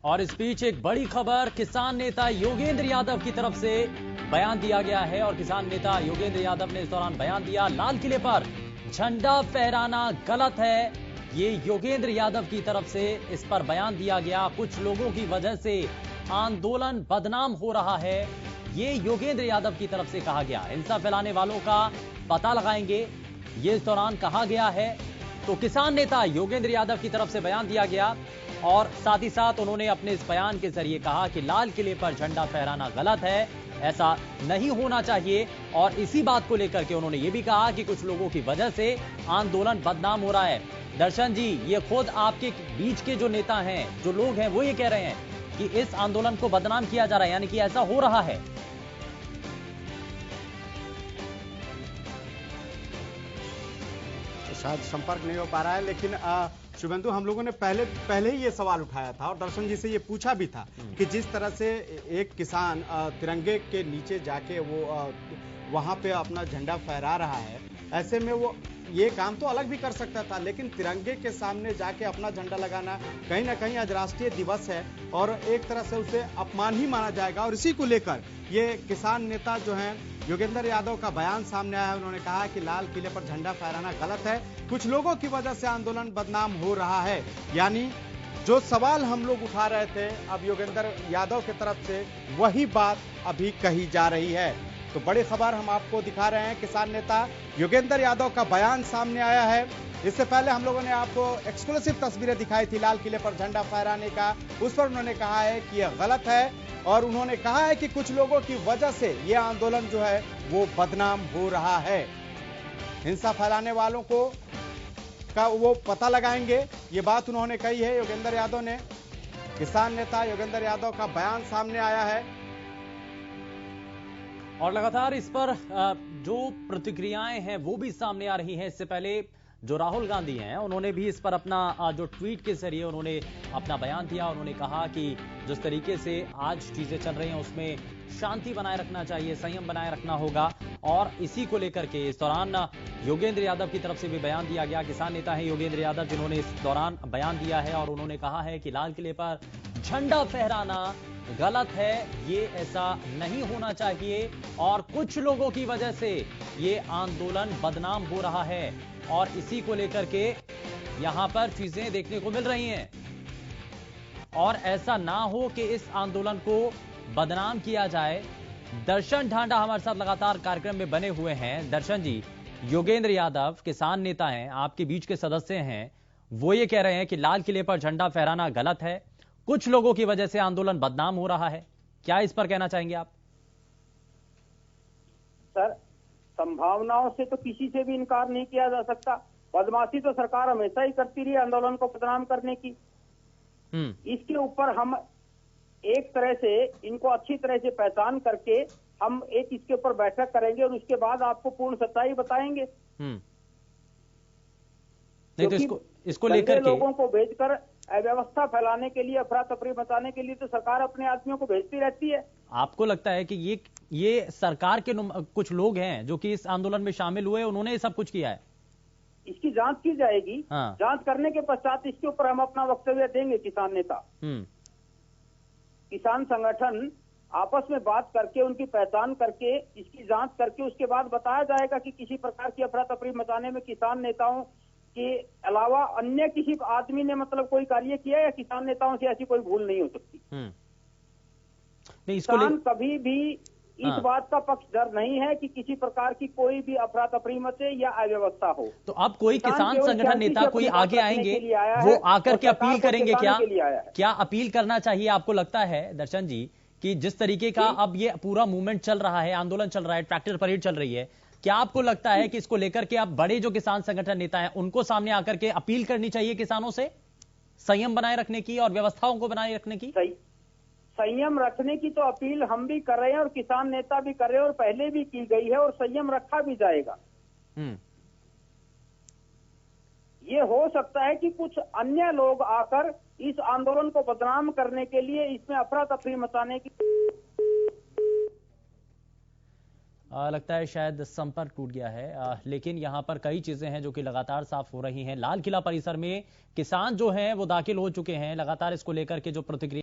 और इस बीच एक बड़ी खबर किसान नेता योगेंद्र यादव की तरफ से बयान दिया गया है और किसान नेता योगेंद्र यादव ने इस दौरान बयान दिया, लाल किले पर झंडा फहराना गलत है। ये योगेंद्र यादव की तरफ से इस पर बयान दिया गया। कुछ लोगों की वजह से आंदोलन बदनाम हो रहा है, ये योगेंद्र यादव की तरफ से कहा गया। हिंसा फैलाने वालों का पता लगाएंगे, ये इस दौरान कहा गया है। तो किसान नेता योगेंद्र यादव की तरफ से बयान दिया गया और साथ ही साथ उन्होंने अपने इस बयान के जरिए कहा कि लाल किले पर झंडा फहराना गलत है, ऐसा नहीं होना चाहिए। और इसी बात को लेकर के उन्होंने ये भी कहा कि कुछ लोगों की वजह से आंदोलन बदनाम हो रहा है। दर्शन जी, ये खुद आपके बीच के जो नेता हैं, जो लोग हैं, वो ये कह रहे हैं कि इस आंदोलन को बदनाम किया जा रहा है, यानी कि ऐसा हो रहा है। शायद संपर्क नहीं हो पा रहा है, लेकिन शुभेंदु, हम लोगों ने पहले ही ये सवाल उठाया था और दर्शन जी से ये पूछा भी था कि जिस तरह से एक किसान तिरंगे के नीचे जाके वो वहां पे अपना झंडा फहरा रहा है, ऐसे में वो ये काम तो अलग भी कर सकता था, लेकिन तिरंगे के सामने जाके अपना झंडा लगाना कहीं ना कहीं आज राष्ट्रीय दिवस है और एक तरह से उसे अपमान ही माना जाएगा। और इसी को लेकर ये किसान नेता जो हैं योगेंद्र यादव का बयान सामने आया है। उन्होंने कहा कि लाल किले पर झंडा फहराना गलत है, कुछ लोगों की वजह से आंदोलन बदनाम हो रहा है। यानी जो सवाल हम लोग उठा रहे थे, अब योगेंद्र यादव की तरफ से वही बात अभी कही जा रही है। तो बड़ी खबर हम आपको दिखा रहे हैं, किसान नेता योगेंद्र यादव का बयान सामने आया है। इससे पहले हम लोगों ने आपको एक्सक्लूसिव तस्वीरें दिखाई थी लाल किले पर झंडा फहराने का, उस पर उन्होंने कहा है कि यह गलत है और उन्होंने कहा है कि कुछ लोगों की वजह से यह आंदोलन जो है वो बदनाम हो रहा है। हिंसा फैलाने वालों को का वो पता लगाएंगे, ये बात उन्होंने कही है योगेंद्र यादव ने। किसान नेता योगेंद्र यादव का बयान सामने आया है और लगातार इस पर जो प्रतिक्रियाएं हैं वो भी सामने आ रही हैं। इससे पहले जो राहुल गांधी हैं, उन्होंने भी इस पर अपना जो ट्वीट के जरिए उन्होंने अपना बयान दिया। उन्होंने कहा कि जिस तरीके से आज चीजें चल रही हैं उसमें शांति बनाए रखना चाहिए, संयम बनाए रखना होगा। और इसी को लेकर के इस दौरान योगेंद्र यादव की तरफ से भी बयान दिया गया। किसान नेता है योगेंद्र यादव, जिन्होंने इस दौरान बयान दिया है और उन्होंने कहा है कि लाल किले पर झंडा फहराना गलत है, ये ऐसा नहीं होना चाहिए और कुछ लोगों की वजह से ये आंदोलन बदनाम हो रहा है। और इसी को लेकर के यहां पर चीजें देखने को मिल रही हैं और ऐसा ना हो कि इस आंदोलन को बदनाम किया जाए। दर्शन ढांडा हमारे साथ लगातार कार्यक्रम में बने हुए हैं। दर्शन जी, योगेंद्र यादव किसान नेता हैं, आपके बीच के सदस्य हैं, वो ये कह रहे हैं कि लाल किले पर झंडा फहराना गलत है, कुछ लोगों की वजह से आंदोलन बदनाम हो रहा है। क्या इस पर कहना चाहेंगे आप? सर, संभावनाओं से तो किसी से भी इनकार नहीं किया जा सकता। बदमाशी तो सरकार हमेशा ही करती रही आंदोलन को बदनाम करने की। इसके ऊपर हम एक तरह से इनको अच्छी तरह से पहचान करके हम एक इसके ऊपर बैठक करेंगे और उसके बाद आपको पूर्ण सच्चाई बताएंगे। नहीं तो इसको लेकर के लोगों को भेजकर अव्यवस्था फैलाने के लिए, अफरा तफरी मचाने के लिए तो सरकार अपने आदमियों को भेजती रहती है। आपको लगता है कि ये सरकार के कुछ लोग हैं जो कि इस आंदोलन में शामिल हुए, उन्होंने ये सब कुछ किया है? इसकी जांच की जाएगी। हाँ। जांच करने के पश्चात इसके ऊपर हम अपना वक्तव्य देंगे। किसान नेता, किसान संगठन आपस में बात करके, उनकी पहचान करके, इसकी जांच करके उसके बाद बताया जाएगा कि किसी प्रकार की अफरा तफरी मचाने में किसान नेताओं के अलावा अन्य किसी आदमी ने मतलब कोई कार्य किया या किसान नेताओं से ऐसी कोई भूल नहीं हो सकती। नहीं, किसान कभी भी इस बात का पक्षधर नहीं है कि किसी प्रकार की कोई भी अफरा तफरी मचे या अव्यवस्था हो। तो अब कोई किसान संगठन नेता कोई आगे आएंगे, वो आकर के अपील करेंगे क्या अपील करना चाहिए आपको लगता है दर्शन जी कि जिस तरीके का अब ये पूरा मूवमेंट चल रहा है, आंदोलन चल रहा है, ट्रैक्टर परेड चल रही है, क्या आपको लगता है कि इसको लेकर के अब बड़े जो किसान संगठन नेता हैं उनको सामने आकर के अपील करनी चाहिए किसानों से संयम बनाए रखने की और व्यवस्थाओं को बनाए रखने की? संयम रखने की तो अपील हम भी कर रहे हैं और किसान नेता भी कर रहे हैं और पहले भी की गई है और संयम रखा भी जाएगा। ये हो सकता है कि कुछ अन्य लोग आकर इस आंदोलन को बदनाम करने के लिए, इसमें अफरा तफरी मचाने की लगता है शायद संपर्क टूट गया है, लेकिन यहां पर कई चीजें हैं जो कि लगातार साफ हो रही हैं। लाल किला परिसर में किसान जो हैं वो दाखिल हो चुके हैं। लगातार इसको लेकर के जो प्रतिक्रिया